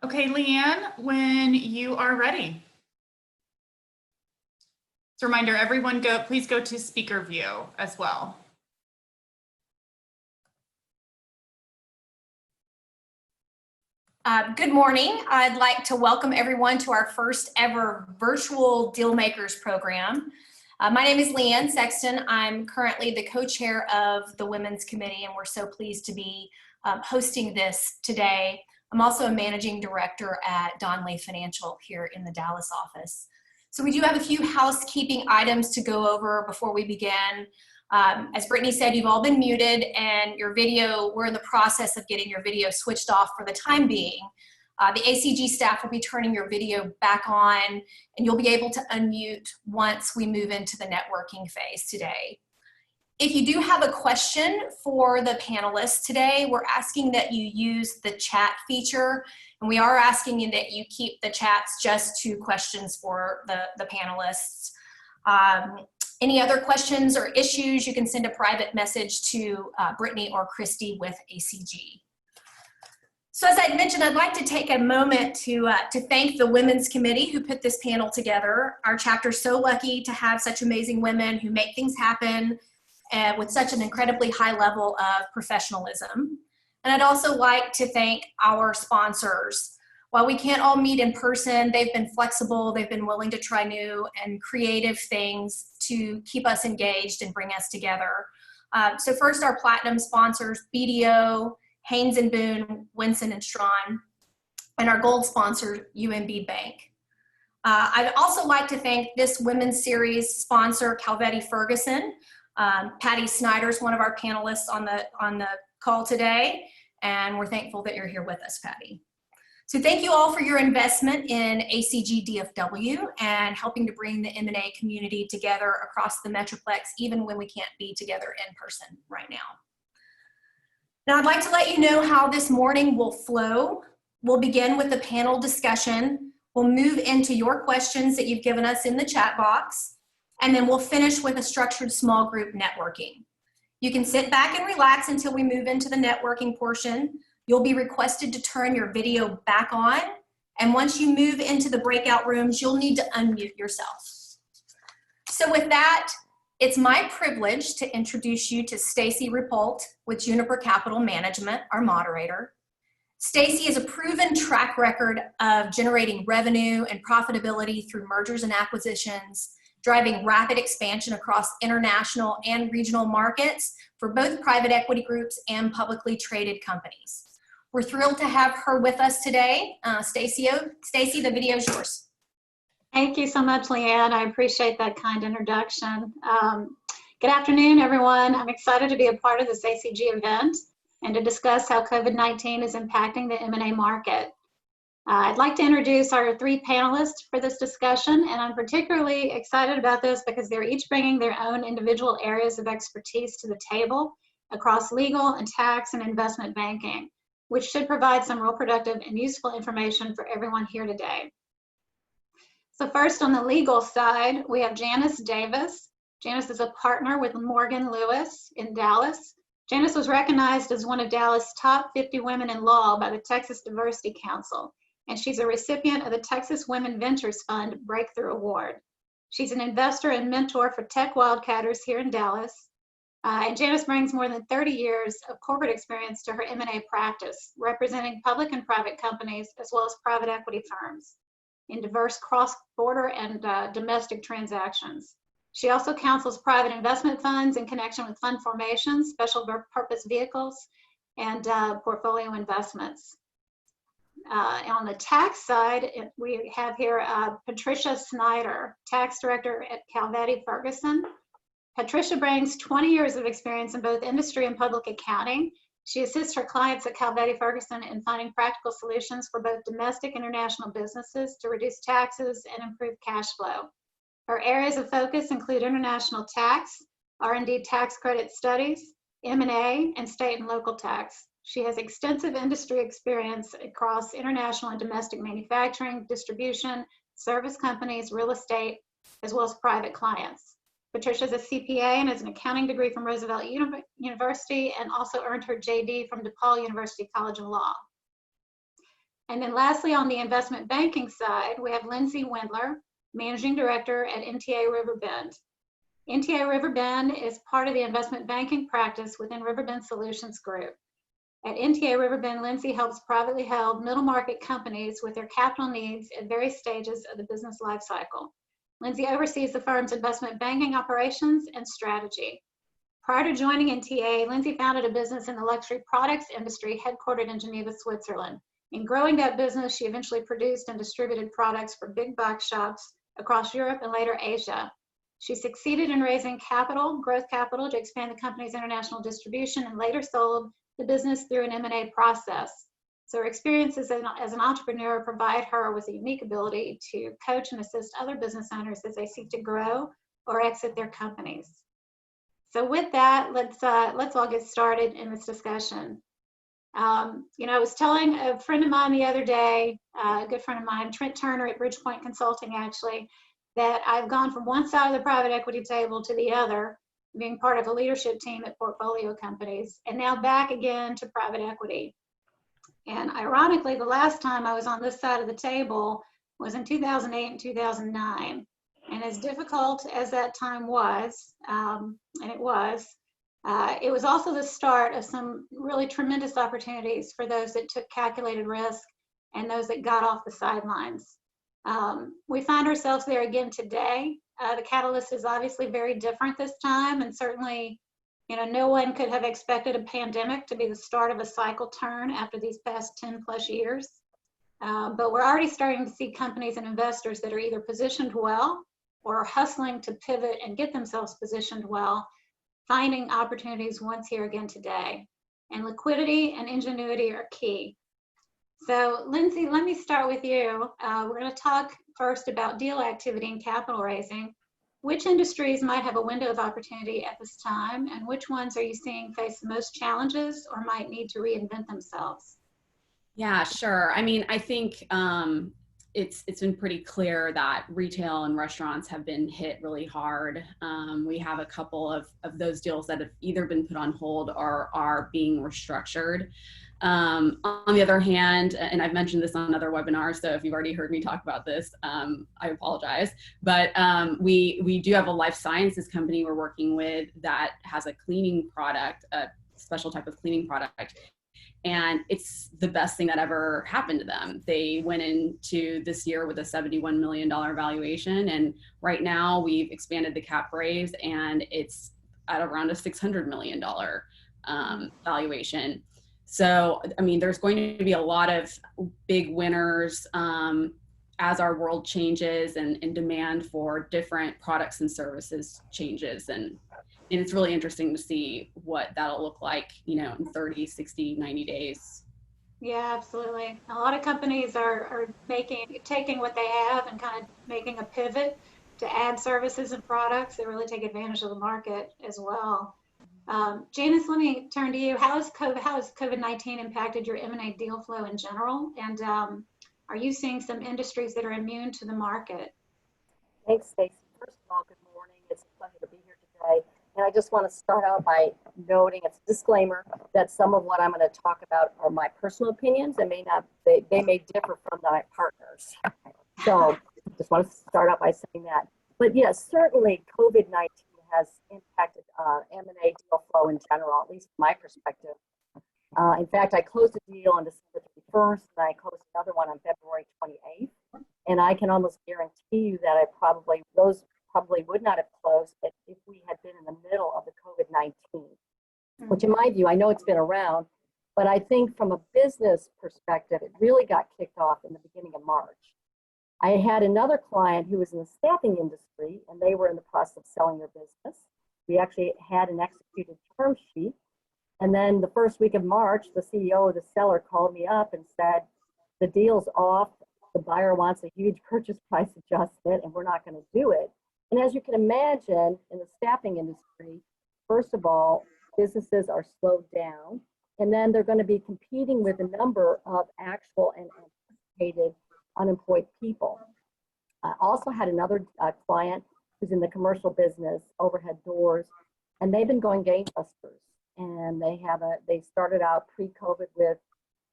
Okay, Leanne, when you are ready. As a reminder, everyone please go to speaker view as well. Good morning. I'd like to welcome everyone to our first ever virtual Dealmakers program. My name is Leanne Sexton. I'm currently the co-chair of the Women's Committee, and we're so pleased to be hosting this today. I'm also a managing director at Donley Financial here in the Dallas office. So we do have a few housekeeping items to go over before we begin. As Brittany said, you've all been muted, and your video, we're in the process of getting your video switched off for the time being. The ACG staff will be turning your video back on, and you'll be able to unmute once we move into the networking phase today. If you do have a question for the panelists today, we're asking that you use the chat feature, and we are asking you that you keep the chats just to questions for the panelists. Any other questions or issues, you can send a private message to Brittany or Christy with ACG. So as I mentioned, I'd like to take a moment to thank the Women's Committee who put this panel together. Our chapter is so lucky to have such amazing women who make things happen with such an incredibly high level of professionalism. And I'd also like to thank our sponsors. While we can't all meet in person, they've been flexible, they've been willing to try new and creative things to keep us engaged and bring us together. So first, our platinum sponsors, BDO, Haynes & Boone, Winson & Strawn, and our gold sponsor, UMB Bank. I'd also like to thank this Women's Series sponsor, Calvetti Ferguson. Patty Snyder's one of our panelists on the call today, and we're thankful that you're here with us, Patty. So thank you all for your investment in ACG DFW and helping to bring the M&A community together across the Metroplex, even when we can't be together in person right now. Now I'd like to let you know how this morning will flow. We'll begin with the panel discussion. We'll move into your questions that you've given us in the chat box, and then we'll finish with a structured small group networking. You can sit back and relax until we move into the networking portion. You'll be requested to turn your video back on, and once you move into the breakout rooms, you'll need to unmute yourself. So with that, it's my privilege to introduce you to Stacy Ripolt with Juniper Capital Management, our moderator. Stacy has a proven track record of generating revenue and profitability through mergers and acquisitions, driving rapid expansion across international and regional markets for both private equity groups and publicly traded companies. We're thrilled to have her with us today. Stacy, the video is yours. Thank you so much, Leanne. I appreciate that kind introduction. Good afternoon, everyone. I'm excited to be a part of this ACG event and to discuss how COVID-19 is impacting the M&A market. I'd like to introduce our three panelists for this discussion, and I'm particularly excited about this because they're each bringing their own individual areas of expertise to the table across legal and tax and investment banking, which should provide some real productive and useful information for everyone here today. So first, on the legal side, we have Janice Davis. Janice is a partner with Morgan Lewis in Dallas. Janice was recognized as one of Dallas' top 50 women in law by the Texas Diversity Council, and she's a recipient of the Texas Women Ventures Fund Breakthrough Award. She's an investor and mentor for tech wildcatters here in Dallas. And Janice brings more than 30 years of corporate experience to her M&A practice, representing public and private companies, as well as private equity firms in diverse cross-border and domestic transactions. She also counsels private investment funds in connection with fund formations, special purpose vehicles, and portfolio investments. On the tax side, we have here Patricia Snyder, tax director at Calvetti Ferguson. Patricia brings 20 years of experience in both industry and public accounting. She assists her clients at Calvetti Ferguson in finding practical solutions for both domestic and international businesses to reduce taxes and improve cash flow. Her areas of focus include international tax, R&D tax credit studies, M&A, and state and local tax. She has extensive industry experience across international and domestic manufacturing, distribution, service companies, real estate, as well as private clients. Patricia is a CPA and has an accounting degree from Roosevelt University and also earned her JD from DePaul University College of Law. And then lastly, on the investment banking side, we have Lindsay Wendler, Managing Director at NTA Riverbend. NTA Riverbend is part of the investment banking practice within Riverbend Solutions Group. At NTA Riverbend, Lindsay helps privately held middle market companies with their capital needs at various stages of the business life cycle. Lindsay oversees the firm's investment banking operations and strategy. Prior to joining NTA, Lindsay founded a business in the luxury products industry headquartered in Geneva, Switzerland. In growing that business, she eventually produced and distributed products for big box shops across Europe and later Asia. She succeeded in raising capital, growth capital, to expand the company's international distribution and later sold the business through an M&A process. So her experiences as an entrepreneur provide her with a unique ability to coach and assist other business owners as they seek to grow or exit their companies. So with that, let's all get started in this discussion. I was telling a friend of mine the other day, a good friend of mine, Trent Turner at Bridgepoint Consulting actually, that I've gone from one side of the private equity table to the other, being part of a leadership team at portfolio companies, and now back again to private equity. And ironically, the last time I was on this side of the table was in 2008 and 2009. And as difficult as that time was, and it was also the start of some really tremendous opportunities for those that took calculated risk and those that got off the sidelines. We find ourselves there again today. The catalyst is obviously very different this time, and certainly, no one could have expected a pandemic to be the start of a cycle turn after these past 10 plus years. But we're already starting to see companies and investors that are either positioned well or are hustling to pivot and get themselves positioned well, finding opportunities once here again today. And liquidity and ingenuity are key. So Lindsay, let me start with you. We're going to talk first about deal activity and capital raising. Which industries might have a window of opportunity at this time, and which ones are you seeing face the most challenges or might need to reinvent themselves? Yeah, sure. I mean, I think it's been pretty clear that retail and restaurants have been hit really hard. We have a couple of those deals that have either been put on hold or are being restructured. On the other hand, and I've mentioned this on other webinars, so if you've already heard me talk about this, I apologize. But we do have a life sciences company we're working with that has a cleaning product, a special type of cleaning product. And it's the best thing that ever happened to them. They went into this year with a $71 million valuation. And right now we've expanded the cap raise and it's at around a $600 million valuation. So, I mean, there's going to be a lot of big winners as our world changes and demand for different products and services changes. And it's really interesting to see what that'll look like, in 30, 60, 90 days. Yeah, absolutely. A lot of companies are taking what they have and kind of making a pivot to add services and products that really take advantage of the market as well. Janice, let me turn to you. How has COVID-19 impacted your M&A deal flow in general? And are you seeing some industries that are immune to the market? Thanks, Stacey. First of all, good morning. It's a pleasure to be here today. And I just want to start out by noting, it's a disclaimer, that some of what I'm going to talk about are my personal opinions and they may differ from my partners. So just want to start out by saying that. But yes, certainly COVID-19 has impacted M&A deal flow in general, at least from my perspective. In fact, I closed a deal on December 31st, and I closed another one on February 28th. And I can almost guarantee you that those probably would not have closed if we had been in the middle of the COVID-19, which in my view, I know it's been around, but I think from a business perspective, it really got kicked off in the beginning of March. I had another client who was in the staffing industry, and they were in the process of selling their business. We actually had an executed term sheet. And then the first week of March, the CEO of the seller called me up and said, the deal's off, the buyer wants a huge purchase price adjustment, and we're not going to do it. And as you can imagine, in the staffing industry, first of all, businesses are slowed down, and then they're going to be competing with a number of actual and anticipated unemployed people. I also had another client who's in the commercial business, overhead doors, and they've been going gangbusters. And they started out pre-COVID with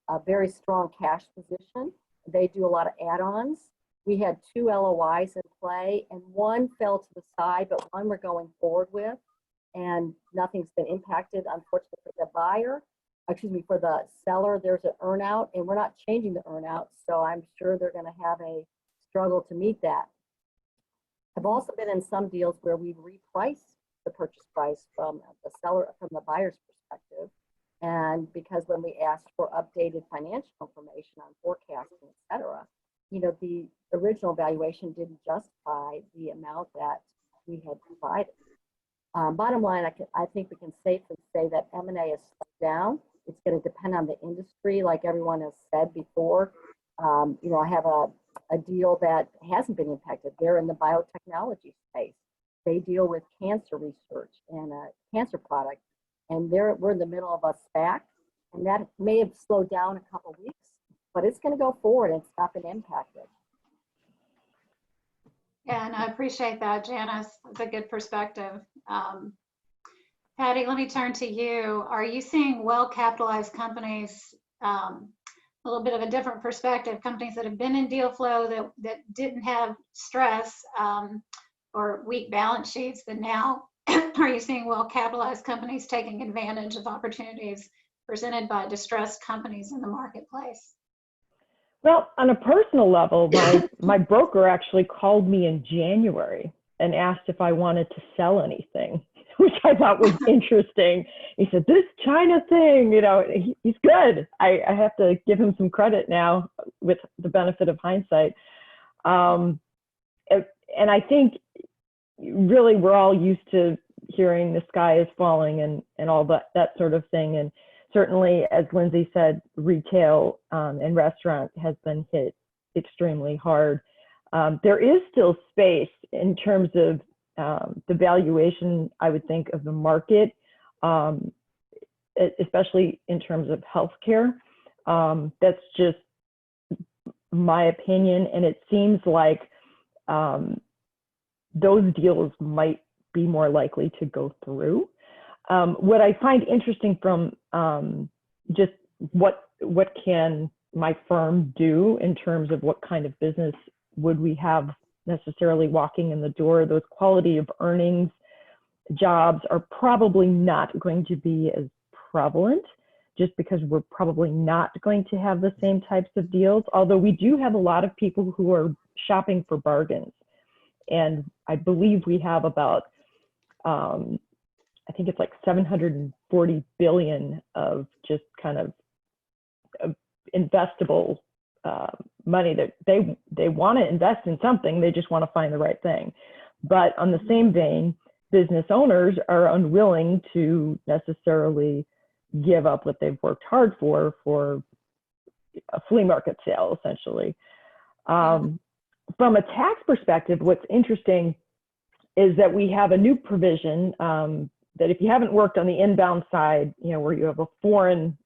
a very strong cash position. They do a lot of add-ons. We had 2 LOIs in play, and one fell to the side, but one we're going forward with, and nothing's been impacted. Unfortunately for the buyer, for the seller, there's an earnout, and we're not changing the earnout, so I'm sure they're going to have a struggle to meet that. I've also been in some deals where we've repriced the purchase price from the seller, from the buyer's perspective, and because when we asked for updated financial information on forecasting, et cetera, you know, the original valuation didn't justify the amount that we had provided. Bottom line, I think we can safely say that M&A is slowed down. It's going to depend on the industry, like everyone has said before. You know, I have a deal that hasn't been impacted. They're in the biotechnology space. They deal with cancer research and a cancer product, and we're in the middle of a SPAC, and that may have slowed down a couple of weeks, but it's going to go forward and it's not been impacted. Yeah, and I appreciate that, Janice. That's a good perspective. Patty, let me turn to you. Are you seeing well-capitalized companies, a little bit of a different perspective, companies that have been in deal flow that didn't have stress or weak balance sheets, but now are you seeing well-capitalized companies taking advantage of opportunities presented by distressed companies in the marketplace? Well, on a personal level, my broker actually called me in January and asked if I wanted to sell anything, which I thought was interesting. He said, this China thing, you know, he's good. I have to give him some credit now with the benefit of hindsight. And I think really we're all used to hearing the sky is falling and all that sort of thing. And certainly, as Lindsay said, retail and restaurant has been hit extremely hard. There is still space in terms of the valuation, I would think, of the market, especially in terms of healthcare. That's just my opinion, and it seems like those deals might be more likely to go through. What I find interesting from just what can my firm do in terms of what kind of business would we have necessarily walking in the door, those quality of earnings jobs are probably not going to be as prevalent just because we're probably not going to have the same types of deals, although we do have a lot of people who are shopping for bargains. And I believe we have about, I think it's like 740 billion of just kind of investable money that they want to invest in something. They just want to find the right thing. But on the same vein, business owners are unwilling to necessarily give up what they've worked hard for a flea market sale, essentially. From a tax perspective, what's interesting is that we have a new provision that if you haven't worked on the inbound side, you know, where you have a foreign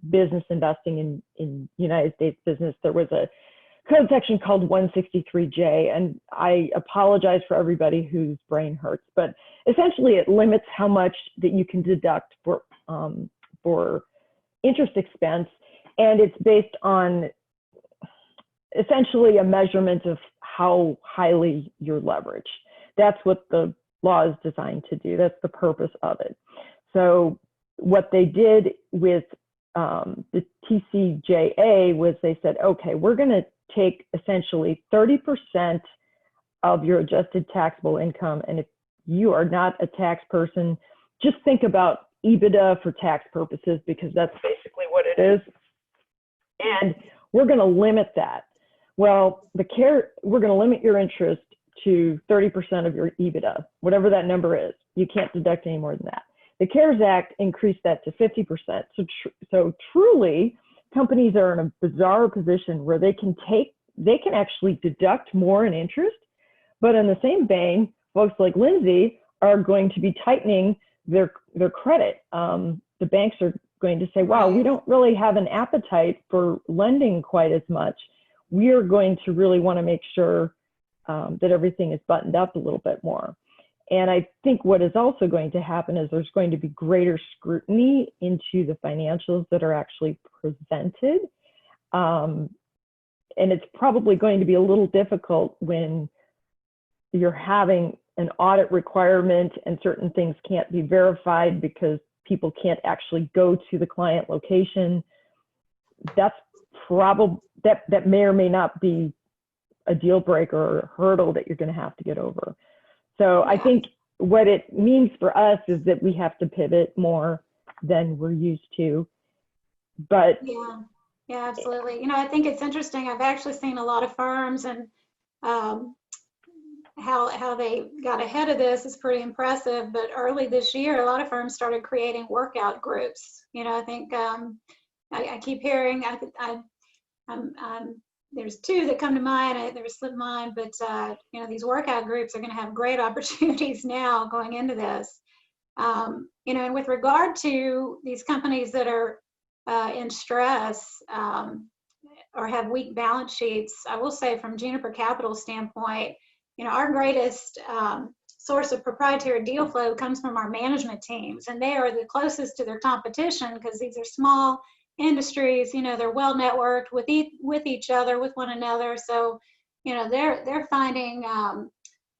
business investing in United States business, there was a code section called 163J, and I apologize for everybody whose brain hurts, but essentially it limits how much that you can deduct for interest expense, and it's based on essentially a measurement of how highly you're leveraged. That's what the law is designed to do. That's the purpose of it. So what they did with the TCJA was they said, okay, we're going to take essentially 30% of your adjusted taxable income. And if you are not a tax person, just think about EBITDA for tax purposes, because that's basically what it is. And we're going to limit that. Well, we're going to limit your interest to 30% of your EBITDA, whatever that number is. You can't deduct any more than that. The CARES Act increased that to 50%. So truly, companies are in a bizarre position where they can actually deduct more in interest, but in the same vein, folks like Lindsay are going to be tightening their credit. The banks are going to say, wow, we don't really have an appetite for lending quite as much. We are going to really want to make sure that everything is buttoned up a little bit more. And I think what is also going to happen is there's going to be greater scrutiny into the financials that are actually presented. And it's probably going to be a little difficult when you're having an audit requirement and certain things can't be verified because people can't actually go to the client location. That's probably, that may or may not be a deal breaker or a hurdle that you're going to have to get over. So I think what it means for us is that we have to pivot more than we're used to. But yeah, absolutely. You know, I think it's interesting. I've actually seen a lot of firms, and how they got ahead of this is pretty impressive. But early this year, a lot of firms started creating workout groups. You know, I think I keep hearing, there's two that come to mind. There was slipped mind, but you know, these workout groups are going to have great opportunities now going into this. You know, and with regard to these companies that are in stress or have weak balance sheets, I will say from Juniper Capital's standpoint, you know, our greatest source of proprietary deal flow comes from our management teams, and they are the closest to their competition because these are small industries. You know, they're well networked with each other, with one another. So, you know, they're finding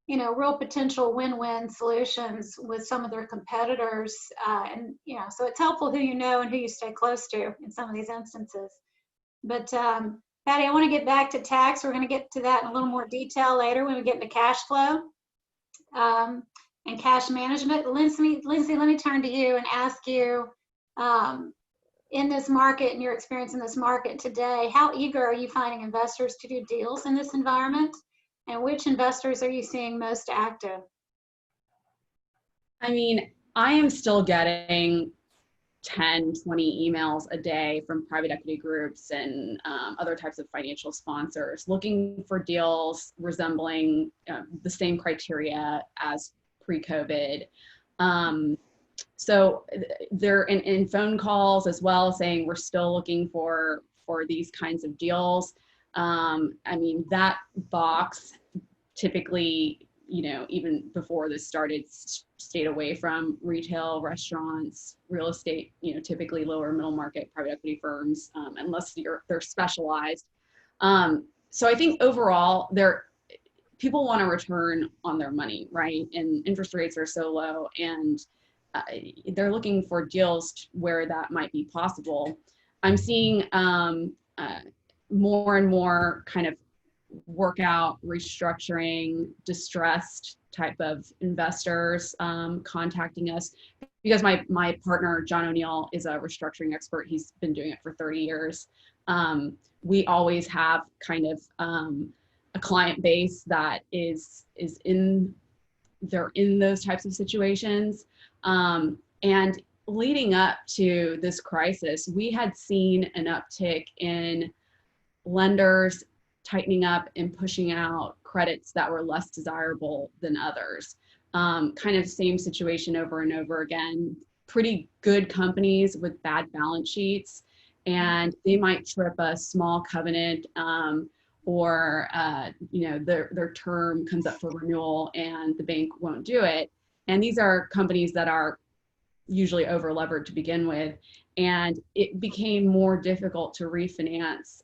you know, real potential win-win solutions with some of their competitors, and you know, so it's helpful who you know and who you stay close to in some of these instances. But Patty, I want to get back to tax. We're going to get to that in a little more detail later when we get into cash flow and cash management. Lindsay, let me turn to you and ask you, in this market and your experience in this market today, how eager are you finding investors to do deals in this environment? And which investors are you seeing most active? I mean, I am still getting 10, 20 emails a day from private equity groups and other types of financial sponsors looking for deals resembling the same criteria as pre-COVID. So they're in phone calls as well, saying we're still looking for these kinds of deals. I mean, that box typically, you know, even before this started, stayed away from retail, restaurants, real estate, you know, typically lower middle market private equity firms, unless they're specialized. So I think overall, people want a return on their money, right? And interest rates are so low, and they're looking for deals where that might be possible. I'm seeing more and more kind of workout, restructuring, distressed type of investors contacting us, because my partner, John O'Neill, is a restructuring expert. He's been doing it for 30 years. We always have kind of a client base that is in those types of situations. And leading up to this crisis, we had seen an uptick in lenders tightening up and pushing out credits that were less desirable than others. Kind of same situation over and over again. Pretty good companies with bad balance sheets, and they might trip a small covenant or you know, their term comes up for renewal and the bank won't do it. And these are companies that are usually over levered to begin with, and it became more difficult to refinance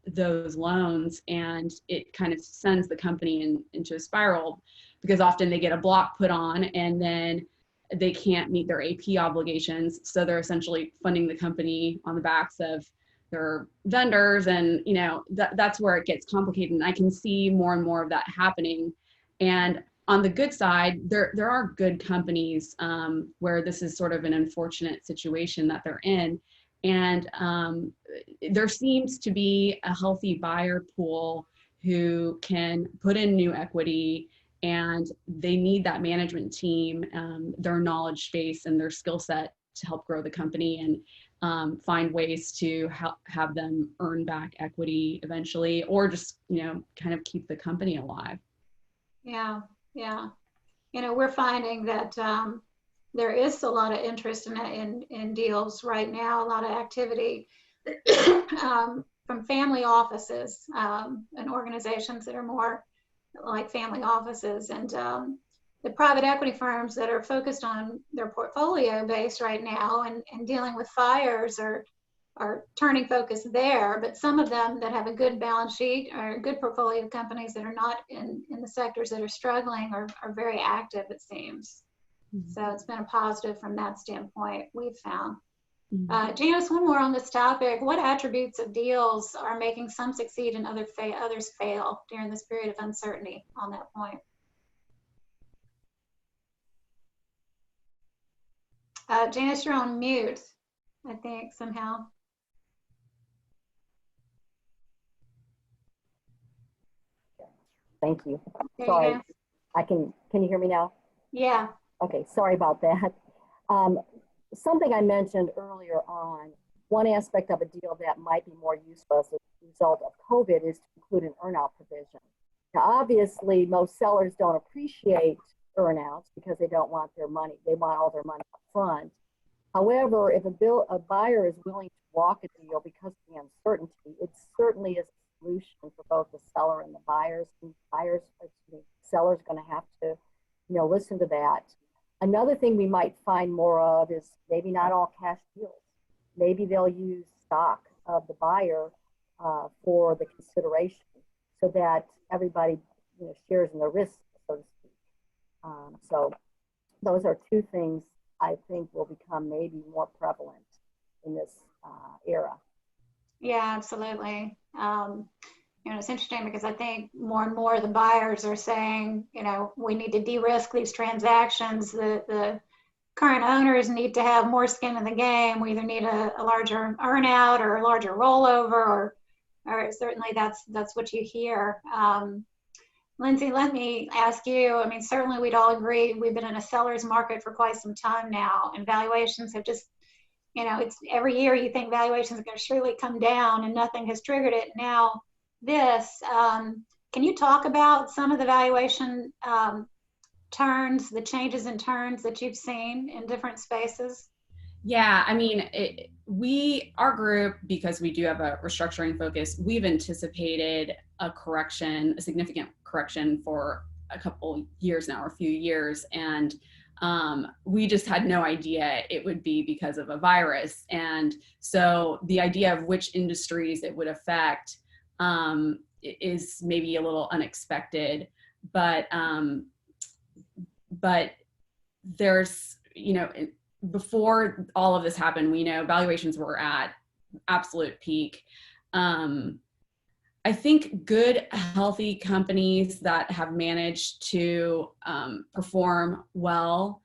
those loans, and it kind of sends the company into a spiral, because often they get a block put on and then they can't meet their AP obligations, so they're essentially funding the company on the backs of their vendors, and you know, that's where it gets complicated. And I can see more and more of that happening. And on the good side, there are good companies where this is sort of an unfortunate situation that they're in. And there seems to be a healthy buyer pool who can put in new equity, and they need that management team, their knowledge base and their skill set to help grow the company and find ways to have them earn back equity eventually, or just, you know, kind of keep the company alive. Yeah. You know, we're finding that there is a lot of interest in deals right now, a lot of activity from family offices and organizations that are more like family offices. And the private equity firms that are focused on their portfolio base right now and dealing with fires are turning focus there, but some of them that have a good balance sheet or a good portfolio of companies that are not in the sectors that are struggling are very active, it seems. So it's been a positive from that standpoint, we've found. Janice, one more on this topic. What attributes of deals are making some succeed and others fail during this period of uncertainty on that point? Janice, you're on mute, I think, somehow. Thank you. There Sorry, you go. Can you hear me now? Yeah. Okay, sorry about that. Something I mentioned earlier on, one aspect of a deal that might be more useful as a result of COVID is to include an earnout provision. Now, obviously, most sellers don't appreciate earnouts because they don't want their money. They want all their money up front. However, if a buyer is willing to walk a deal because of the uncertainty, it certainly is a solution for both the seller and the buyers. And sellers going to have to, listen to that. Another thing we might find more of is maybe not all cash deals. Maybe they'll use stock of the buyer for the consideration so that everybody shares in the risk, so to speak. So those are two things I think will become maybe more prevalent in this era. Yeah, absolutely. It's interesting because I think more and more the buyers are saying, we need to de-risk these transactions. The current owners need to have more skin in the game. We either need a larger earnout or a larger rollover, or certainly that's what you hear. Lindsay, let me ask you, certainly we'd all agree we've been in a seller's market for quite some time now, and valuations have just, it's every year you think valuations are going to surely come down and nothing has triggered it. Now, can you talk about some of the valuation turns, the changes in turns that you've seen in different spaces? Yeah, our group, because we do have a restructuring focus, we've anticipated a significant correction for a couple years now, or a few years. And we just had no idea it would be because of a virus. And so the idea of which industries it would affect is maybe a little unexpected, but there's, before all of this happened, we know valuations were at absolute peak. I think good, healthy companies that have managed to perform well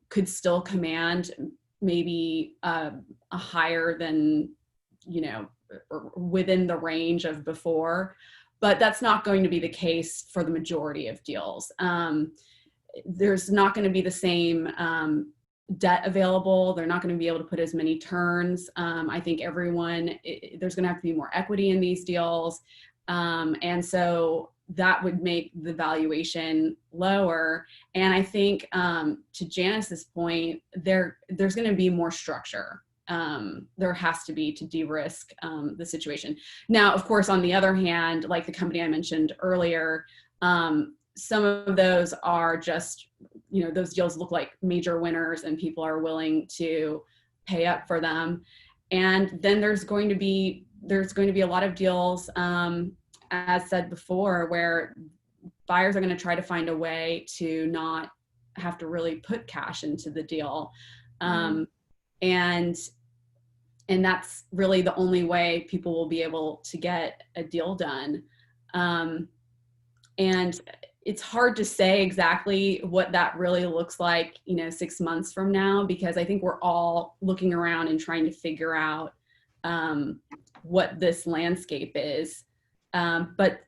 could still command maybe a higher than, or within the range of before, but that's not going to be the case for the majority of deals. There's not going to be the same debt available. They're not going to be able to put as many turns. I think there's going to have to be more equity in these deals. And so that would make the valuation lower. And I think to Janice's point, there's going to be more structure. There has to be to de-risk the situation. Now, of course, on the other hand, like the company I mentioned earlier, some of those are just, those deals look like major winners and people are willing to pay up for them. And then there's going to be a lot of deals, as said before, where buyers are going to try to find a way to not have to really put cash into the deal. And that's really the only way people will be able to get a deal done. And it's hard to say exactly what that really looks like, 6 months from now, because I think we're all looking around and trying to figure out what this landscape is. But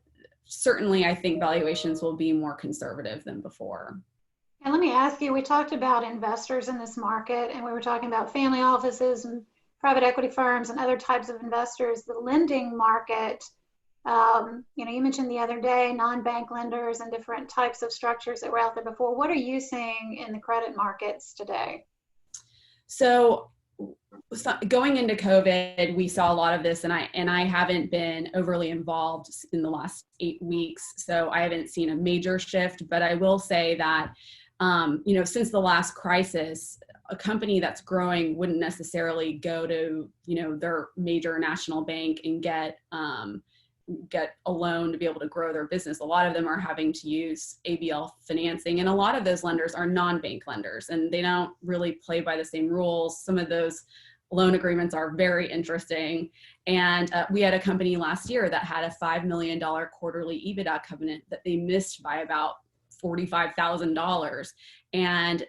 certainly I think valuations will be more conservative than before. And let me ask you, we talked about investors in this market, and we were talking about family offices and private equity firms and other types of investors. The lending market, you mentioned the other day, non-bank lenders and different types of structures that were out there before. What are you seeing in the credit markets today? So going into COVID, we saw a lot of this, and I haven't been overly involved in the last 8 weeks, so I haven't seen a major shift. But I will say that, since the last crisis, a company that's growing wouldn't necessarily go to, their major national bank and get a loan to be able to grow their business. A lot of them are having to use ABL financing, and a lot of those lenders are non-bank lenders, and they don't really play by the same rules. Some of those loan agreements are very interesting. And we had a company last year that had a $5 million quarterly EBITDA covenant that they missed by about $45,000. And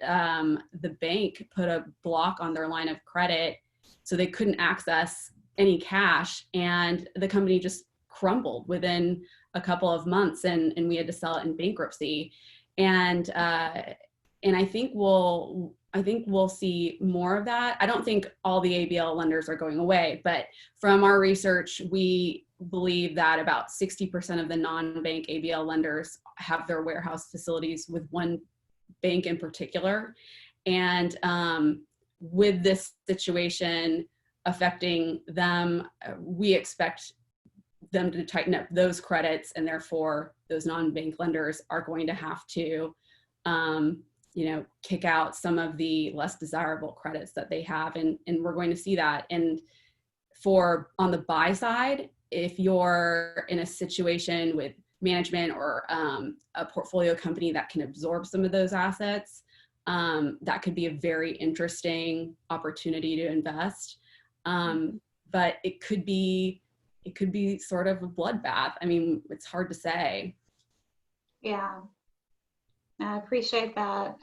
the bank put a block on their line of credit, so they couldn't access any cash. And the company just crumbled within a couple of months, and we had to sell it in bankruptcy. And I think we'll see more of that. I don't think all the ABL lenders are going away, but from our research, we believe that about 60% of the non-bank ABL lenders have their warehouse facilities with one bank in particular. And with this situation affecting them, we expect them to tighten up those credits, and therefore those non-bank lenders are going to have to kick out some of the less desirable credits that they have. And we're going to see that. And on the buy side, if you're in a situation with management or a portfolio company that can absorb some of those assets, that could be a very interesting opportunity to invest. But it could be sort of a bloodbath. I mean, it's hard to say. Yeah, I appreciate that.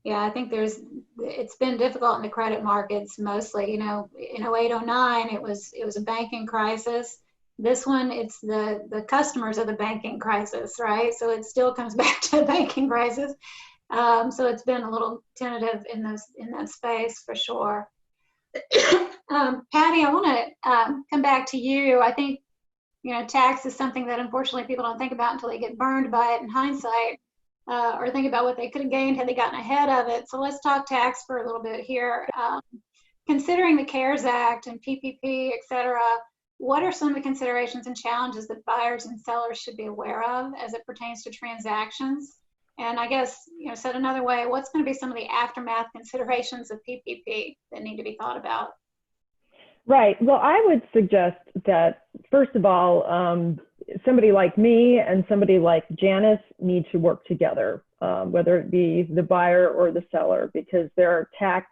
I think it's been difficult in the credit markets mostly. In 08, 09, it was a banking crisis. This one, it's the customers of the banking crisis, right? So it still comes back to a banking crisis. So it's been a little tentative in that space for sure. Patty, I want to come back to you. I think, tax is something that unfortunately people don't think about until they get burned by it in hindsight, or think about what they could have gained had they gotten ahead of it. So let's talk tax for a little bit here. Considering the CARES Act and PPP, et cetera, what are some of the considerations and challenges that buyers and sellers should be aware of as it pertains to transactions? And I guess, said another way, what's going to be some of the aftermath considerations of PPP that need to be thought about? Right. Well, I would suggest that, first of all, somebody like me and somebody like Janice need to work together, whether it be the buyer or the seller, because there are tax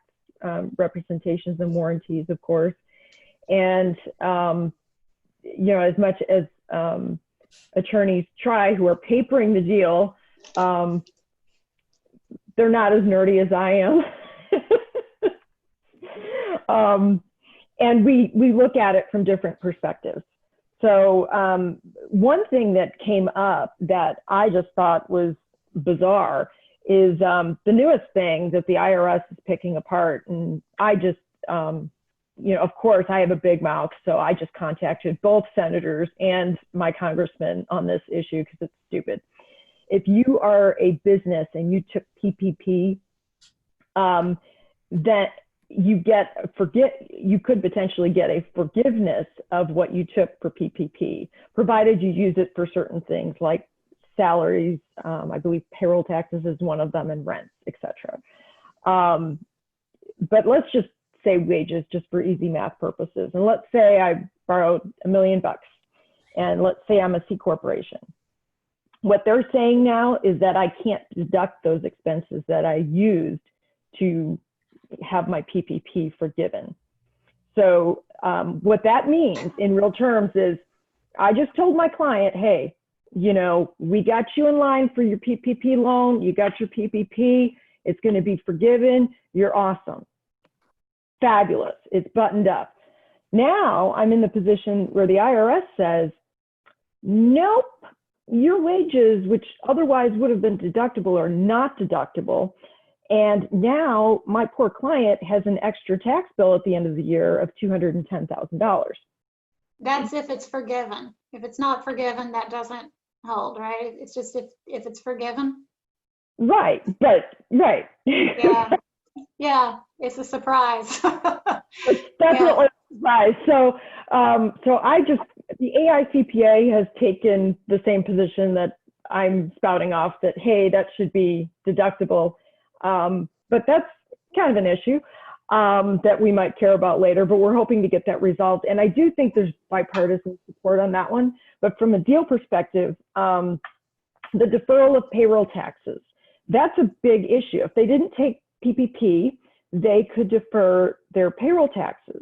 representations and warranties, of course. And, as much as attorneys try who are papering the deal, they're not as nerdy as I am. And we look at it from different perspectives. So one thing that came up that I just thought was bizarre is the newest thing that the IRS is picking apart. And I just, of course, I have a big mouth, so I just contacted both senators and my congressman on this issue because it's stupid. If you are a business and you took PPP, that you could potentially get a forgiveness of what you took for PPP, provided you use it for certain things like salaries, I believe payroll taxes is one of them, and rents, etc. But let's just say wages, just for easy math purposes. And let's say I borrowed $1 million, and let's say I'm a C corporation. What they're saying now is that I can't deduct those expenses that I used to have my PPP forgiven. So what that means in real terms is I just told my client, hey, we got you in line for your PPP loan. You got your PPP. It's going to be forgiven. You're awesome. Fabulous. It's buttoned up. Now I'm in the position where the IRS says, nope, your wages, which otherwise would have been deductible, are not deductible. And now my poor client has an extra tax bill at the end of the year of $210,000. That's if it's forgiven. If it's not forgiven, that doesn't hold, right? It's just if it's forgiven. Right, but right. Yeah. Yeah, it's a surprise. It's definitely a surprise. So, the AICPA has taken the same position that I'm spouting off, that, hey, that should be deductible. But that's kind of an issue that we might care about later, but we're hoping to get that resolved. And I do think there's bipartisan support on that one. But from a deal perspective, the deferral of payroll taxes, that's a big issue. If they didn't take PPP, they could defer their payroll taxes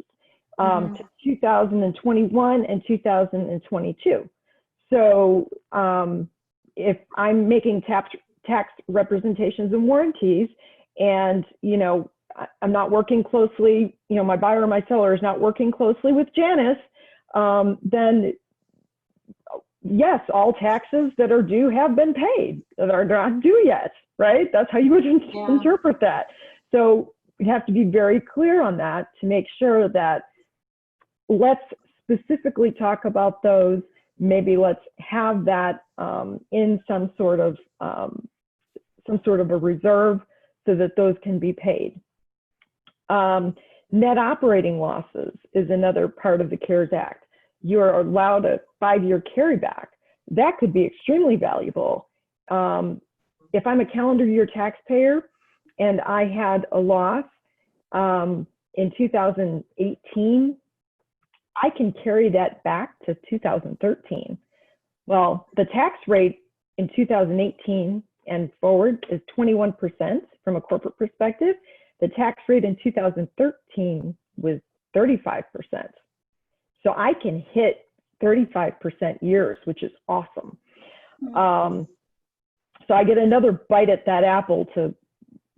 to 2021 and 2022. So if I'm making tax representations and warranties, and I'm not working closely, my buyer or my seller is not working closely with Janice, then yes, all taxes that are due have been paid, that are not due yet, right? That's how you would interpret that. So we have to be very clear on that to make sure that, let's specifically talk about those. Maybe let's have that in some sort of a reserve so that those can be paid. Net operating losses is another part of the CARES Act. You're allowed a 5-year carryback. That could be extremely valuable. If I'm a calendar year taxpayer and I had a loss in 2018, I can carry that back to 2013. Well, the tax rate in 2018 and forward is 21% from a corporate perspective. The tax rate in 2013 was 35%. So I can hit 35% years, which is awesome. So I get another bite at that apple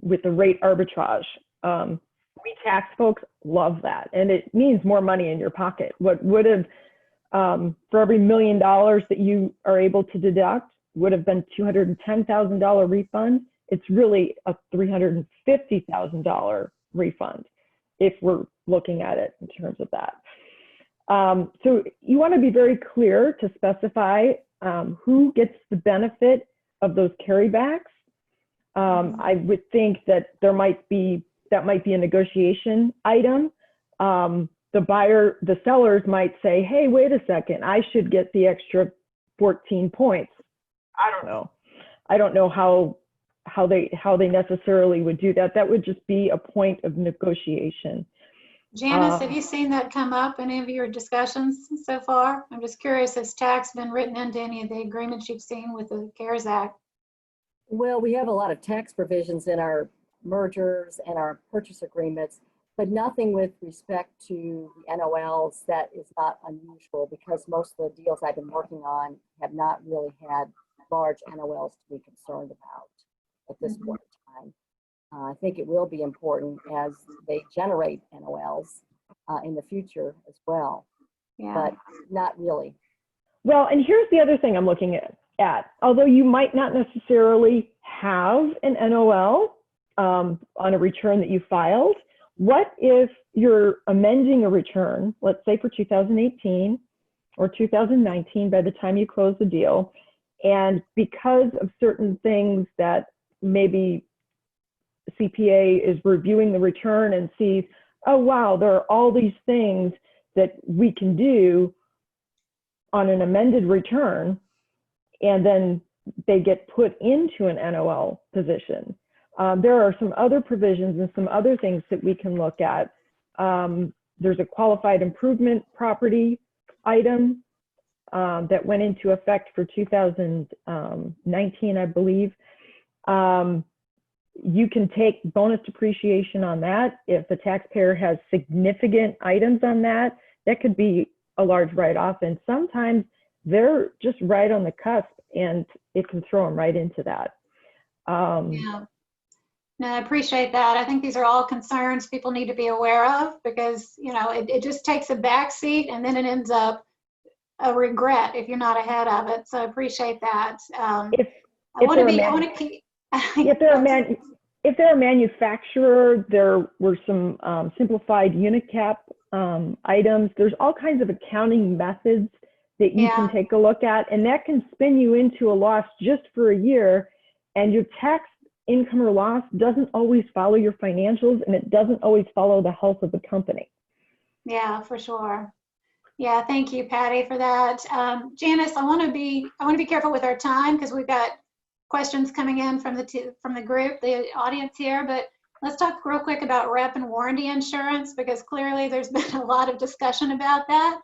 with the rate arbitrage. We tax folks love that, and it means more money in your pocket. What would have, for every $1 million that you are able to deduct, would have been $210,000 refund. It's really a $350,000 refund if we're looking at it in terms of that. So you want to be very clear to specify who gets the benefit of those carrybacks. I would think that that might be a negotiation item. The sellers might say, hey, wait a second, I should get the extra 14 points. I don't know how they necessarily would do that. That would just be a point of negotiation. Janice, have you seen that come up in any of your discussions so far? I'm just curious, has tax been written into any of the agreements you've seen with the CARES Act? Well, we have a lot of tax provisions in our mergers and our purchase agreements, but nothing with respect to the NOLs that is not unusual, because most of the deals I've been working on have not really had large NOLs to be concerned about at this point in time. I think it will be important as they generate NOLs in the future as well, but not really. Well, and here's the other thing I'm looking at. Although you might not necessarily have an NOL on a return that you filed, what if you're amending a return, let's say for 2018 or 2019 by the time you close the deal, and because of certain things that maybe CPA is reviewing the return and sees, oh wow, there are all these things that we can do on an amended return, and then they get put into an NOL position. There are some other provisions and some other things that we can look at. There's a qualified improvement property item that went into effect for 2019, I believe. You can take bonus depreciation on that. If the taxpayer has significant items on that, that could be a large write-off. And sometimes they're just right on the cusp and it can throw them right into that. Yeah. No, I appreciate that. I think these are all concerns people need to be aware of, because, it just takes a backseat and then it ends up a regret if you're not ahead of it. So I appreciate that. If they're a manufacturer, there were some simplified unit cap items. There's all kinds of accounting methods that you can take a look at, and that can spin you into a loss just for a year, and your tax income or loss doesn't always follow your financials, and it doesn't always follow the health of the company. Yeah, for sure. Yeah, thank you, Patty, for that. Janice, I want to be careful with our time because we've got questions coming in from the group, the audience here. But let's talk real quick about rep and warranty insurance, because clearly there's been a lot of discussion about that.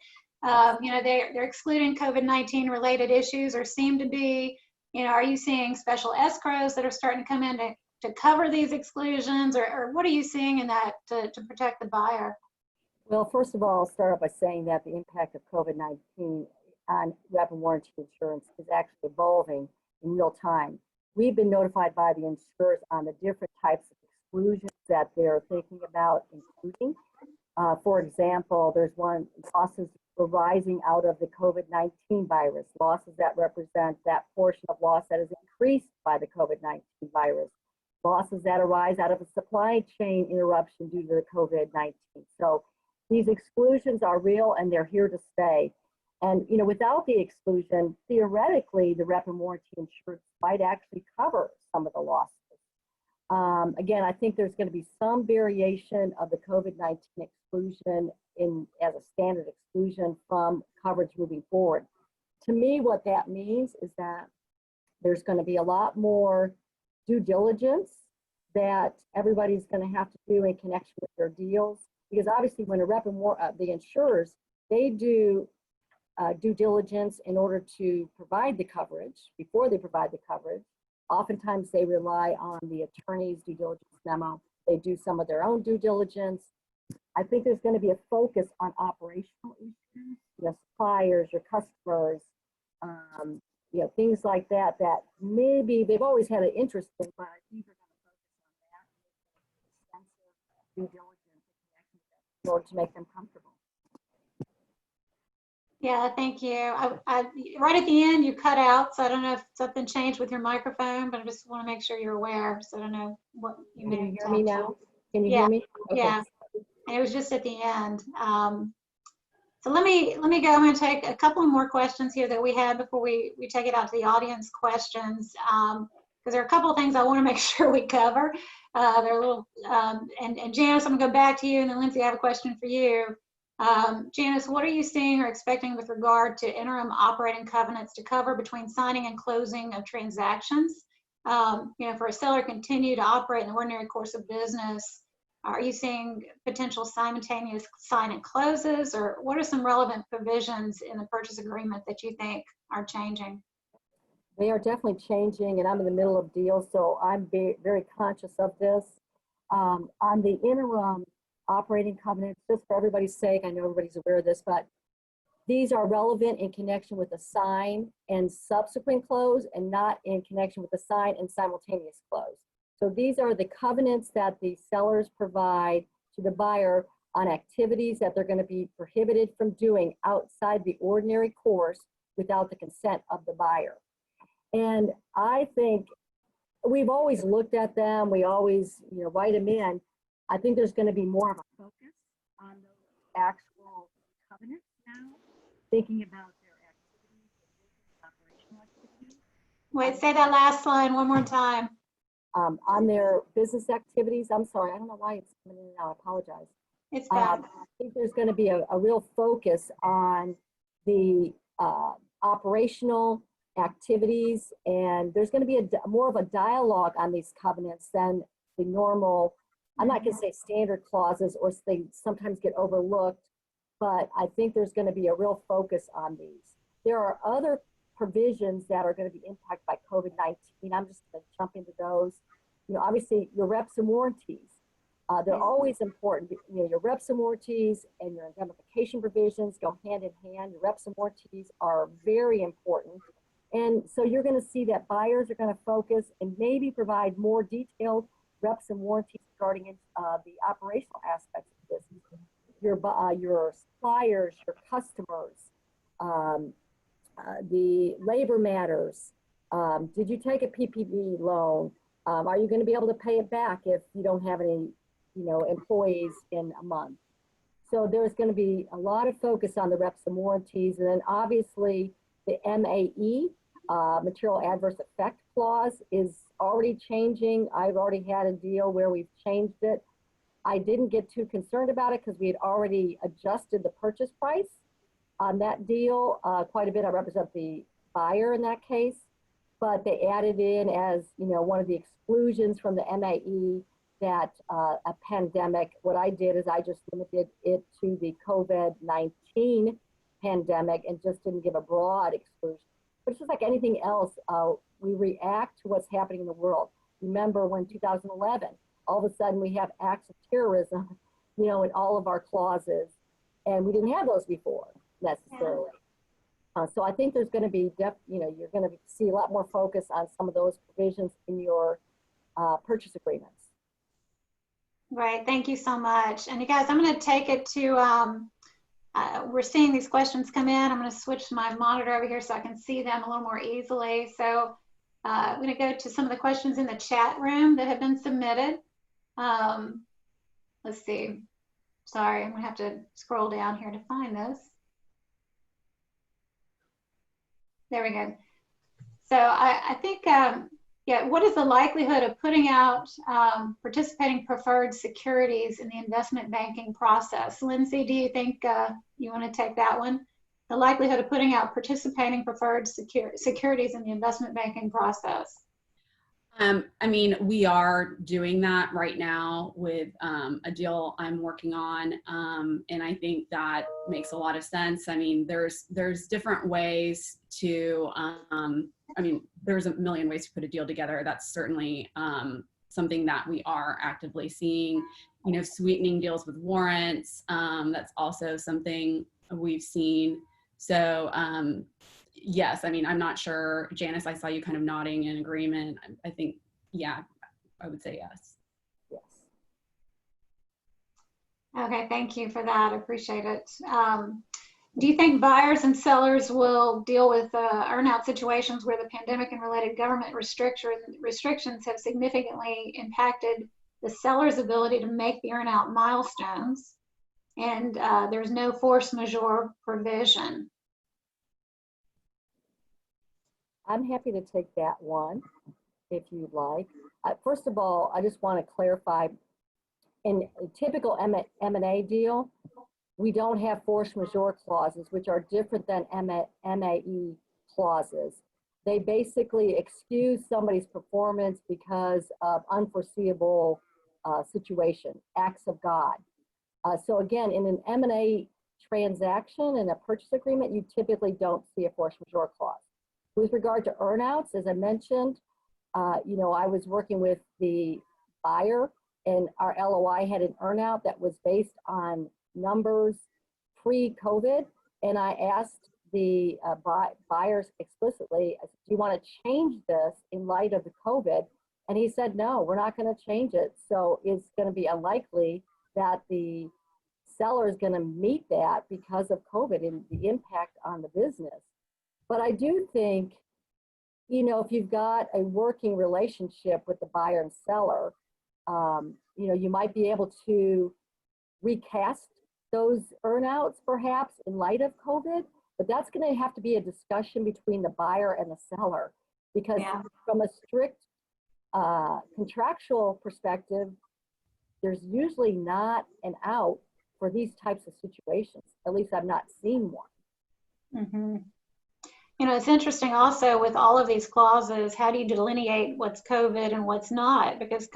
You know, they're excluding COVID-19 related issues, or seem to be. You know, are you seeing special escrows that are starting to come in to cover these exclusions, or what are you seeing in that to protect the buyer? Well, first of all, I'll start off by saying that the impact of COVID-19 on rep and warranty insurance is actually evolving in real time. We've been notified by the insurers on the different types of exclusions that they're thinking about including. For example, there's one, losses arising out of the COVID-19 virus, losses that represent that portion of loss that is increased by the COVID-19 virus, losses that arise out of a supply chain interruption due to the COVID-19. So these exclusions are real and they're here to stay. And, you know, without the exclusion, theoretically, the rep and warranty insurance might actually cover some of the losses. Again, I think there's going to be some variation of the COVID-19 exclusion as a standard exclusion from coverage moving forward. To me, what that means is that there's going to be a lot more due diligence that everybody's going to have to do in connection with their deals. Because obviously when a rep and the insurers, they do due diligence in order to provide the coverage, before they provide the coverage. Oftentimes they rely on the attorney's due diligence memo. They do some of their own due diligence. I think there's going to be a focus on operational issues, your suppliers, your customers, you know, things like that, that maybe they've always had an interest in, but I think they're going to focus on that, extensive due diligence in order to make them comfortable. Yeah, thank you. Right at the end, you cut out, so I don't know if something changed with your microphone, but I just want to make sure you're aware, so I don't know what you may Can you hear me now? Can you Yeah. hear me? Okay. Yeah, and it was just at the end. So let me go. I'm going to take a couple more questions here that we had before we take it out to the audience questions, because there are a couple of things I want to make sure we cover. They're a little, and Janice, I'm going to go back to you, and then Lindsay, I have a question for you. Janice, what are you seeing or expecting with regard to interim operating covenants to cover between signing and closing of transactions? You know, for a seller to continue to operate in the ordinary course of business, are you seeing potential simultaneous sign and closes, or what are some relevant provisions in the purchase agreement that you think are changing? They are definitely changing, and I'm in the middle of deals, so I'm very conscious of this. On the interim operating covenants, just for everybody's sake, I know everybody's aware of this, but these are relevant in connection with the sign and subsequent close, and not in connection with the sign and simultaneous close. So these are the covenants that the sellers provide to the buyer on activities that they're going to be prohibited from doing outside the ordinary course without the consent of the buyer. And I think we've always looked at them, we always, you know, write them in. I think there's going to be more of a focus on those actual covenants now, thinking about their activities, their operational activities. Wait, say that last line one more time. On their business activities. I'm sorry, I don't know why it's coming in and out. I apologize. It's bad. I think there's going to be a real focus on the operational activities, and there's going to be more of a dialogue on these covenants than the normal, I'm not going to say standard clauses, or they sometimes get overlooked, but I think there's going to be a real focus on these. There are other provisions that are going to be impacted by COVID-19. I'm just going to jump into those. You know, obviously your reps and warranties, they're always important. You know, your reps and warranties and your indemnification provisions go hand in hand. Your reps and warranties are very important. And so you're going to see that buyers are going to focus and maybe provide more detailed reps and warranties regarding the operational aspects of this. Your suppliers, your customers, the labor matters. Did you take a PPP loan? Are you going to be able to pay it back if you don't have any, you know, employees in a month? So there's going to be a lot of focus on the reps and warranties, and then obviously the MAE material adverse effect clause is already changing. I've already had a deal where we've changed it. I didn't get too concerned about it because we had already adjusted the purchase price on that deal quite a bit. I represent the buyer in that case, but they added in as, you know, one of the exclusions from the MAE that a pandemic. What I did is I just limited it to the COVID-19 pandemic and just didn't give a broad exclusion. But it's just like anything else, we react to what's happening in the world. Remember when 2011, all of a sudden we have acts of terrorism, you know, in all of our clauses, and we didn't have those before necessarily. So I think there's going to be, you know, you're going to see a lot more focus on some of those provisions in your purchase agreements. Right, thank you so much. And you guys, I'm going to take it to, we're seeing these questions come in. I'm going to switch my monitor over here so I can see them a little more easily. So I'm going to go to some of the questions in the chat room that have been submitted. Let's see. Sorry, I'm going to have to scroll down here to find this. There we go. So I think, yeah, what is the likelihood of putting out participating preferred securities in the investment banking process? Lindsay, do you think you want to take that one? The likelihood of putting out participating preferred securities in the investment banking process? I mean, we are doing that right now with a deal I'm working on, and I think that makes a lot of sense. I mean, there's different ways to, I mean, there's a million ways to put a deal together. That's certainly something that we are actively seeing. You know, sweetening deals with warrants, that's also something we've seen. So, yes, I mean, I'm not sure. Janice, I saw you kind of nodding in agreement. I think, yeah, I would say yes. Yes. Okay, thank you for that. I appreciate it. Do you think buyers and sellers will deal with earnout situations where the pandemic and related government restrictions have significantly impacted the seller's ability to make the earnout milestones, and there's no force majeure provision? I'm happy to take that one if you'd like. First of all, I just want to clarify, in a typical M&A deal, we don't have force majeure clauses, which are different than MAE clauses. They basically excuse somebody's performance because of unforeseeable situation, acts of God. So again, in an M&A transaction and a purchase agreement, you typically don't see a force majeure clause. With regard to earnouts, as I mentioned, you know, I was working with the buyer, and our LOI had an earnout that was based on numbers pre-COVID, and I asked the buyers explicitly, I said, do you want to change this in light of the COVID? And he said, no, we're not going to change it. So it's going to be unlikely that the seller is going to meet that because of COVID and the impact on the business. But I do think, you know, if you've got a working relationship with the buyer and seller, you know, you might be able to recast those earnouts perhaps in light of COVID, but that's going to have to be a discussion between the buyer and the seller, because from a strict contractual perspective, there's usually not an out for these types of situations. At least I've not seen one. Mm-hmm. You know, it's interesting also with all of these clauses, how do you delineate what's COVID and what's not? Because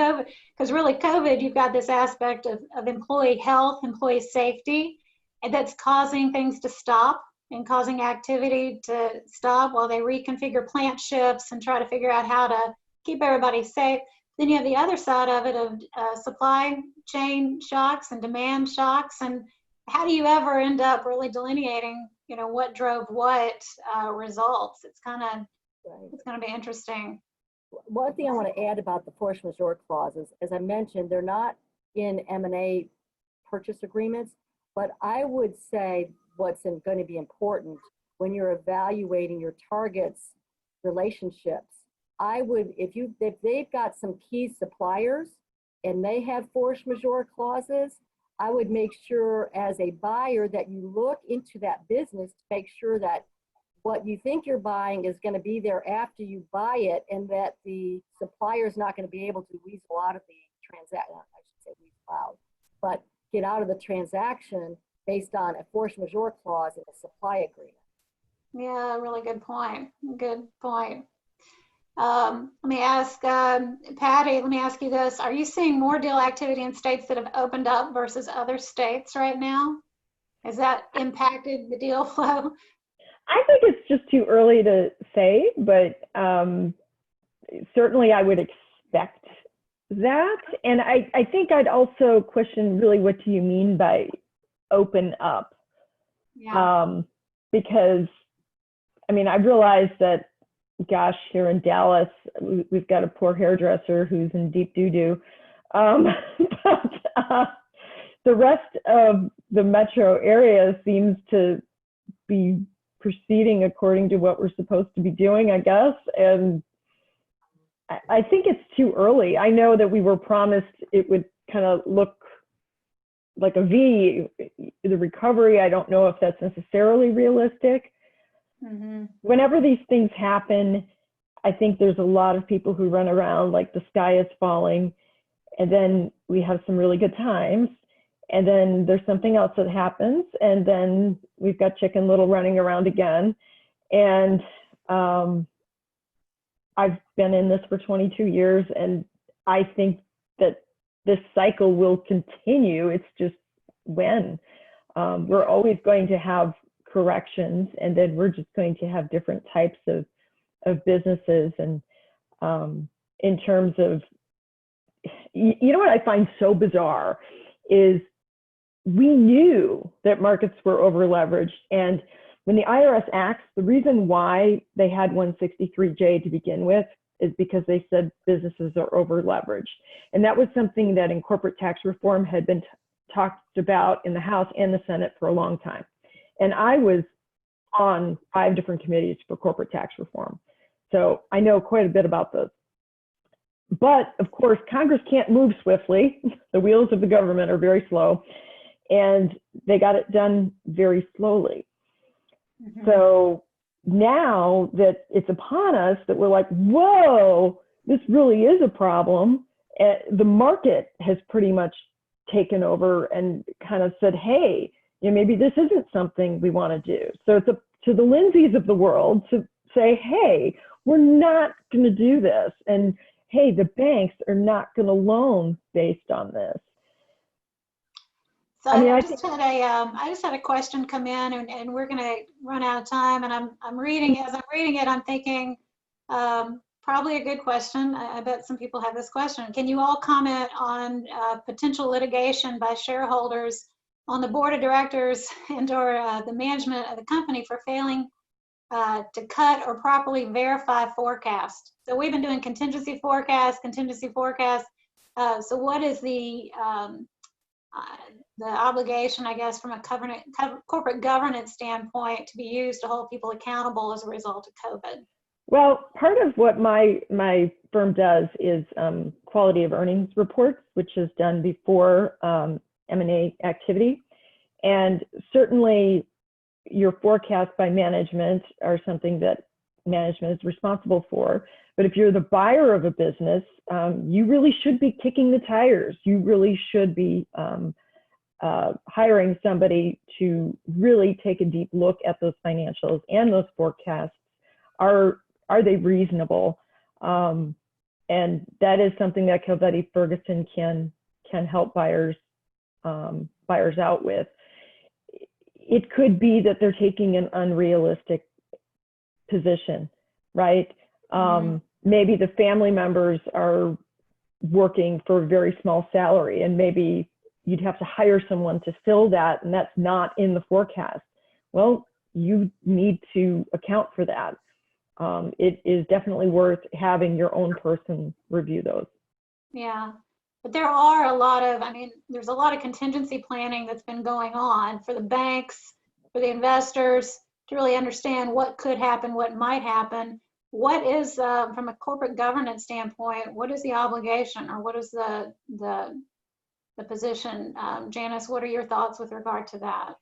really COVID, you've got this aspect of employee health, employee safety, and that's causing things to stop and causing activity to stop while they reconfigure plant shifts and try to figure out how to keep everybody safe. Then you have the other side of it of supply chain shocks and demand shocks. And how do you ever end up really delineating, you know, what drove what results? It's kind of, it's going to be interesting. One thing I want to add about the force majeure clauses, as I mentioned, they're not in M&A purchase agreements, but I would say what's going to be important when you're evaluating your targets' relationships. I would, if they've got some key suppliers and they have force majeure clauses, I would make sure as a buyer that you look into that business to make sure that what you think you're buying is going to be there after you buy it, and that the supplier is not going to be able to weasel out of the transaction. I should say weasel out, but get out of the transaction based on a force majeure clause in the supply agreement. Yeah, really good point. Good point. Let me ask, Patty, let me ask you this. Are you seeing more deal activity in states that have opened up versus other states right now? Has that impacted the deal flow? I think it's just too early to say, but certainly I would expect that. And I think I'd also question really what do you mean by open up? Yeah. Because, I mean, I realized that, gosh, here in Dallas, we've got a poor hairdresser who's in deep doo-doo. But the rest of the metro area seems to be proceeding according to what we're supposed to be doing, I guess. And I think it's too early. I know that we were promised it would kind of look like a V, the recovery. I don't know if that's necessarily realistic. Mm-hmm. Whenever these things happen, I think there's a lot of people who run around like the sky is falling, and then we have some really good times, and then there's something else that happens, and then we've got Chicken Little running around again. And I've been in this for 22 years, and I think that this cycle will continue. It's just when. We're always going to have corrections, and then we're just going to have different types of businesses. And in terms of, you know what I find so bizarre is we knew that markets were over leveraged, and when the IRS acts, the reason why they had 163J to begin with is because they said businesses are over leveraged. And that was something that in corporate tax reform had been talked about in the House and the Senate for a long time. And I was on 5 different committees for corporate tax reform. So I know quite a bit about this. But of course, Congress can't move swiftly. The wheels of the government are very slow, and they got it done very slowly. Mm-hmm. So now that it's upon us, that we're like, whoa, this really is a problem. The market has pretty much taken over and kind of said, hey, you know, maybe this isn't something we want to do. So it's up to the Lindsays of the world to say, hey, we're not going to do this. And hey, the banks are not going to loan based on this. So I mean, I just had a question come in, and we're going to run out of time. And I'm reading it, I'm thinking probably a good question. I bet some people have this question. Can you all comment on potential litigation by shareholders on the board of directors and/or the management of the company for failing to cut or properly verify forecast? So we've been doing contingency forecast. So what is the obligation, I guess, from a corporate governance standpoint to be used to hold people accountable as a result of COVID? Well, part of what my firm does is quality of earnings reports, which is done before M&A activity. And certainly your forecasts by management are something that management is responsible for. But if you're the buyer of a business, you really should be kicking the tires. You really should be hiring somebody to really take a deep look at those financials and those forecasts. Are they reasonable? And that is something that Calvetti Ferguson can help buyers out with. It could be that they're taking an unrealistic position, right? Maybe the family members are working for a very small salary, and maybe you'd have to hire someone to fill that, and that's not in the forecast. Well, you need to account for that. It is definitely worth having your own person review those. Yeah, but there are a lot of, there's a lot of contingency planning that's been going on for the banks, for the investors, to really understand what could happen, what might happen. What is, from a corporate governance standpoint, what is the obligation, or what is the position? Janice, what are your thoughts with regard to that?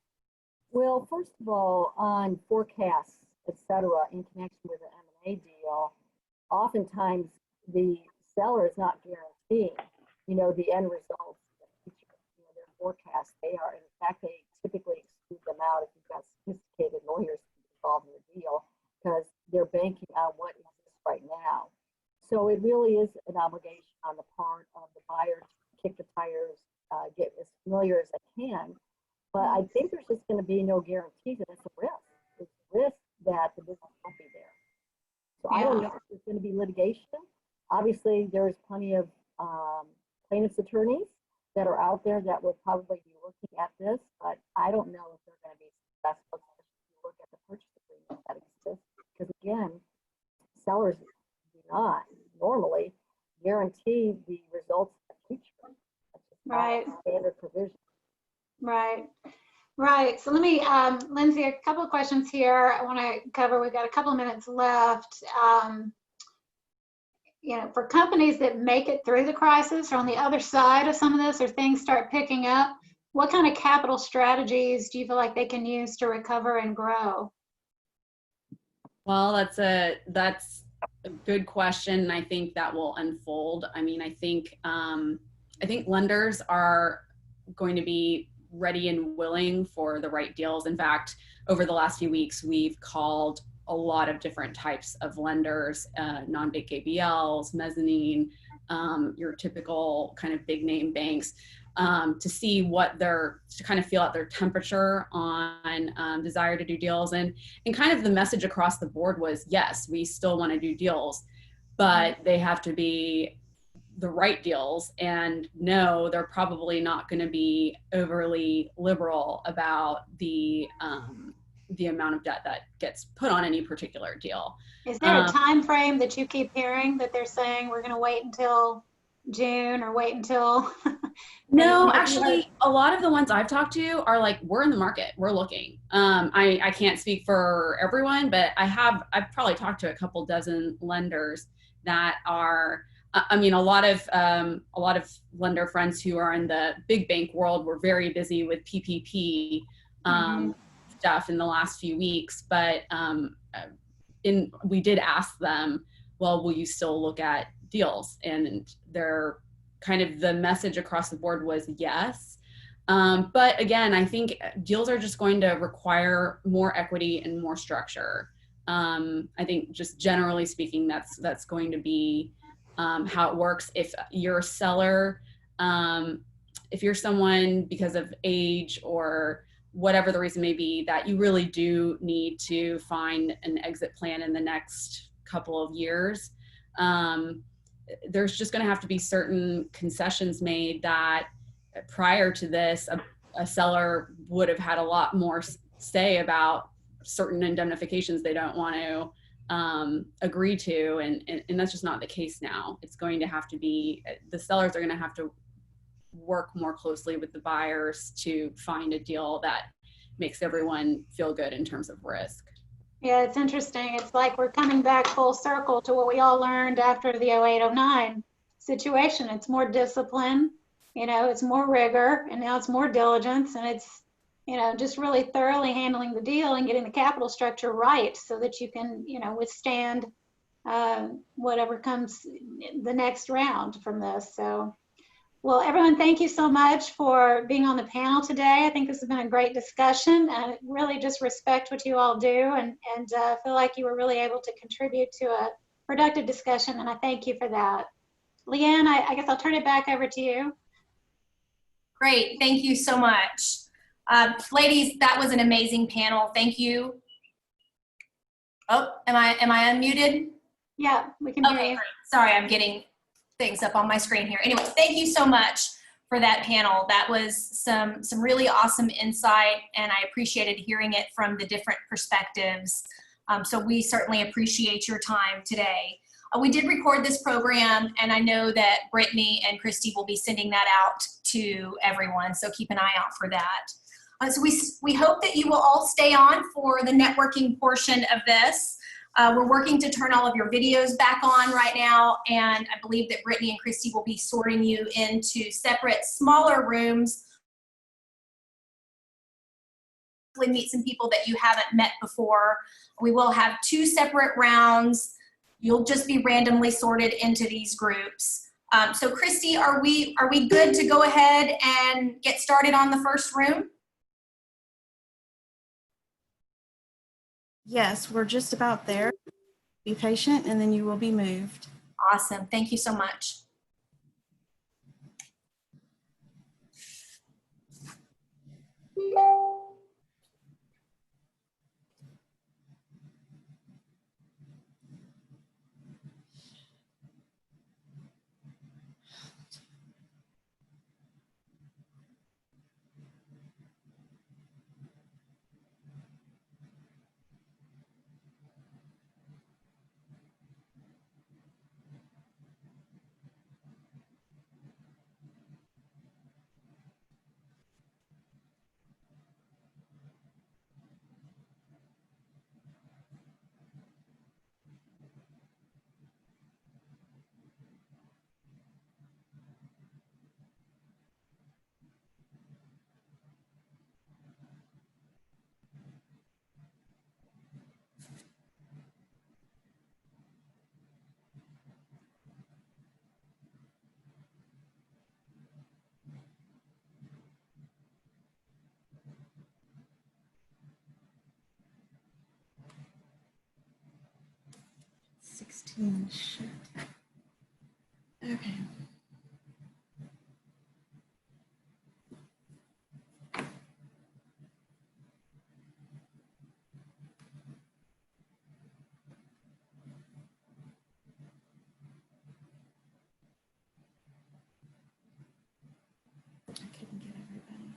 Well, first of all, on forecasts et cetera, in connection with an M&A deal, oftentimes the seller is not guaranteeing, the end results, their forecast. They are, in fact, they typically exclude them out if you've got sophisticated lawyers involved in the deal because they're banking on what exists right now. So it really is an obligation on the part of the buyer to kick the tires, get as familiar as they can. But I think there's just going to be no guarantees, and it's a risk. It's a risk that the business won't be there. So I don't know if there's going to be litigation. Obviously, there's plenty of plaintiffs' attorneys that are out there that will probably be looking at this, but I don't know if they're going to be successful if you look at the purchase agreement that exists. Because again, sellers do not normally guarantee the results in the future. That's just Right. not a standard provision. Right. Right. So let me, Lindsay, a couple of questions here I want to cover. We've got a couple of minutes left. For companies that make it through the crisis or on the other side of some of this, or things start picking up, what kind of capital strategies do you feel like they can use to recover and grow? Well, that's a good question, and I think that will unfold. I mean, I think lenders are going to be ready and willing for the right deals. In fact, over the last few weeks, we've called a lot of different types of lenders, non-bank ABLs, mezzanine, your typical kind of big name banks, to see to kind of feel out their temperature on desire to do deals. And kind of the message across the board was, yes, we still want to do deals, but they have to be the right deals, and no, they're probably not going to be overly liberal about the amount of debt that gets put on any particular deal. Is there a time frame that you keep hearing that they're saying we're going to wait until June or wait until? No, actually, a lot of the ones I've talked to are like, we're in the market, we're looking. I can't speak for everyone, but I've probably talked to a couple dozen lenders that are. I mean, a lot of lender friends who are in the big bank world were very busy with PPP stuff in the last few weeks, but we did ask them, well, will you still look at deals? And they're kind of, the message across the board was yes. But again, I think deals are just going to require more equity and more structure. I think just generally speaking, that's going to be how it works. If you're a seller, if you're someone because of age or whatever the reason may be, that you really do need to find an exit plan in the next couple of years, there's just going to have to be certain concessions made that prior to this, a seller would have had a lot more say about certain indemnifications they don't want to agree to, and that's just not the case now. It's going to have to be, the sellers are going to have to work more closely with the buyers to find a deal that makes everyone feel good in terms of risk. Yeah, it's interesting. It's like we're coming back full circle to what we all learned after the 08-09 situation. It's more discipline, it's more rigor, and now it's more diligence, and it's just really thoroughly handling the deal and getting the capital structure right so that you can, withstand whatever comes the next round from this. So, well, everyone, thank you so much for being on the panel today. I think this has been a great discussion, and really just respect what you all do, and feel like you were really able to contribute to a productive discussion, and I thank you for that. Leanne, I guess I'll turn it back over to you. Great, thank you so much. Ladies, that was an amazing panel. Thank you. Oh, am I unmuted? Yeah, we can hear you. Great. Sorry, I'm getting things up on my screen here. Anyway, thank you so much for that panel. That was some really awesome insight, and I appreciated hearing it from the different perspectives. So we certainly appreciate your time today. We did record this program, and I know that Brittany and Christy will be sending that out to everyone, so keep an eye out for that. So we hope that you will all stay on for the networking portion of this. We're working to turn all of your videos back on right now, and I believe that Brittany and Christy will be sorting you into separate, smaller rooms hopefully meet some people that you haven't met before. We will have 2 separate rounds. You'll just be randomly sorted into these groups. So Christy, are we good to go ahead and get started on the first room? Yes, we're just about there. Be patient and then you will be moved. Awesome. Thank you so much. Shit. Okay. I couldn't get everybody.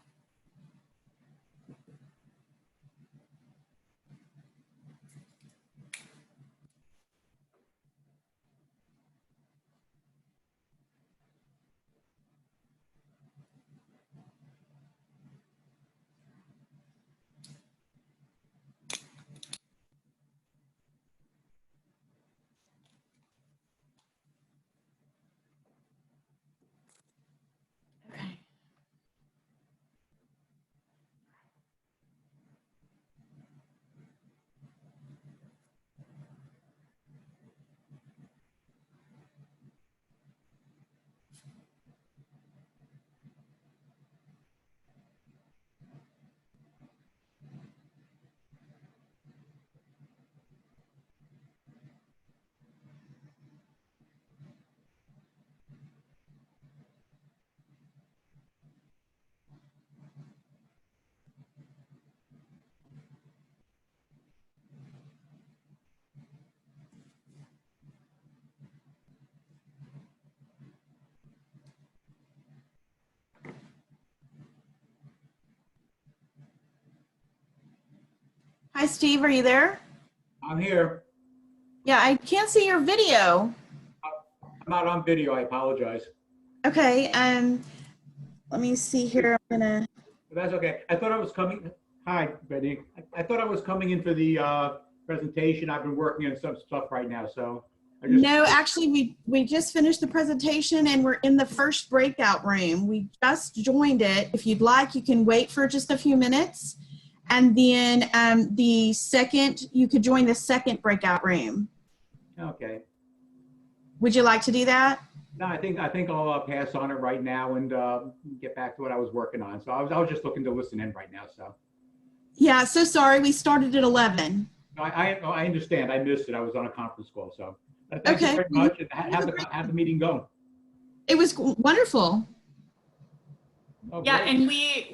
Okay. Hi, Steve. Are you there? I'm here. Yeah, I can't see your video. I'm not on video. I apologize. Okay. Let me see here. I'm gonna. But that's okay. I thought I was coming. Hi, Betty. I thought I was coming in for the presentation. I've been working on some stuff right now, so I just. No, actually, we just finished the presentation and we're in the first breakout room. We just joined it. If you'd like, you can wait for just a few minutes. And then you could join the second breakout room. Okay. Would you like to do that? No, I think I'll pass on it right now and get back to what I was working on. So I was just looking to listen in right now. So. Yeah, so sorry. We started at 11. No, I understand. I missed it. I was on a conference call. So. Thank you Okay. very much, and have the meeting going. It was wonderful. Oh, Yeah, great. and we